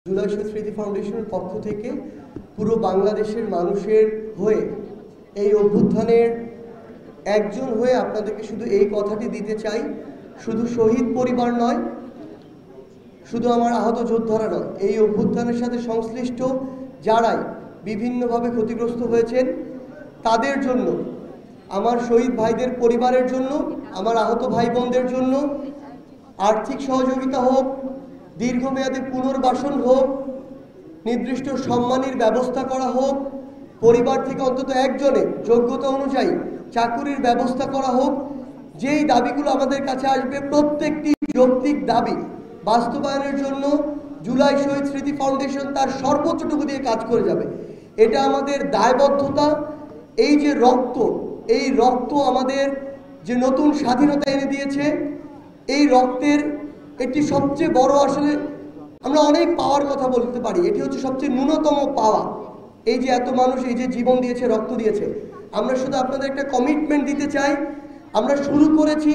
জুলাই শহীদ স্মৃতি ফাউন্ডেশনের পক্ষ থেকে পুরো বাংলাদেশের মানুষের হয়ে এই অভ্যুত্থানের একজন হয়ে আপনাদেরকে শুধু এই কথাটি দিতে চাই, শুধু শহীদ পরিবার নয়, শুধু আমার আহত যোদ্ধারা নয়, এই অভ্যুত্থানের সাথে সংশ্লিষ্ট যারাই বিভিন্নভাবে ক্ষতিগ্রস্ত হয়েছেন তাদের জন্য, আমার শহীদ ভাইদের পরিবারের জন্য, আমার আহত ভাই বোনদের জন্য আর্থিক সহযোগিতা হোক, দীর্ঘমেয়াদী পুনর্বাসন হোক, নির্দিষ্ট সম্মানের ব্যবস্থা করা হোক, পরিবার থেকে অন্তত একজনের যোগ্যতা অনুযায়ী চাকুরির ব্যবস্থা করা হোক। যেই দাবিগুলো আমাদের কাছে আসবে প্রত্যেকটি যৌক্তিক দাবি বাস্তবায়নের জন্য জুলাই শহীদ স্মৃতি ফাউন্ডেশন তার সর্বোচ্চটুকু দিয়ে কাজ করে যাবে। এটা আমাদের দায়বদ্ধতা। এই যে রক্ত, এই রক্ত আমাদের যে নতুন স্বাধীনতা এনে দিয়েছে, এই রক্তের একটি সবচেয়ে বড়, আসলে আমরা অনেক পাওয়ার কথা বলতে পারি, এটি হচ্ছে সবচেয়ে ন্যূনতম পাওয়া। এই যে এত মানুষ এই যে জীবন দিয়েছে, রক্ত দিয়েছে, আমরা শুধু আপনাদের একটা কমিটমেন্ট দিতে চাই। আমরা শুরু করেছি,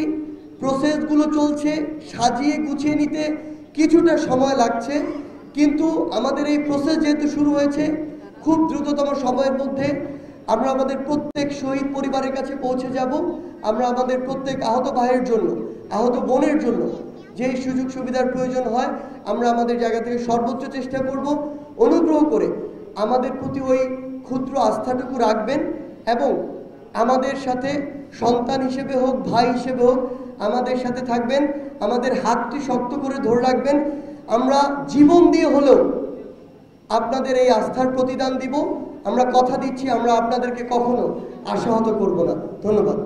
প্রসেসগুলো চলছে, সাজিয়ে গুছিয়ে নিতে কিছুটা সময় লাগছে, কিন্তু আমাদের এই প্রসেস যেহেতু শুরু হয়েছে, খুব দ্রুততম সময়ের মধ্যে আমরা আমাদের প্রত্যেক শহীদ পরিবারের কাছে পৌঁছে যাব। আমরা আমাদের প্রত্যেক আহত ভাইয়ের জন্য, আহত বোনের জন্য যেই সুযোগ সুবিধার প্রয়োজন হয় আমরা আমাদের জায়গা থেকে সর্বোচ্চ চেষ্টা করব। অনুগ্রহ করে আমাদের প্রতি ওই ক্ষুদ্র আস্থাটুকু রাখবেন এবং আমাদের সাথে সন্তান হিসেবে হোক, ভাই হিসেবে হোক, আমাদের সাথে থাকবেন, আমাদের হাতটি শক্ত করে ধরে রাখবেন। আমরা জীবন দিয়ে হলেও আপনাদের এই আস্থার প্রতিদান দিব। আমরা কথা দিচ্ছি, আমরা আপনাদেরকে কখনো আশাহত করব না। ধন্যবাদ।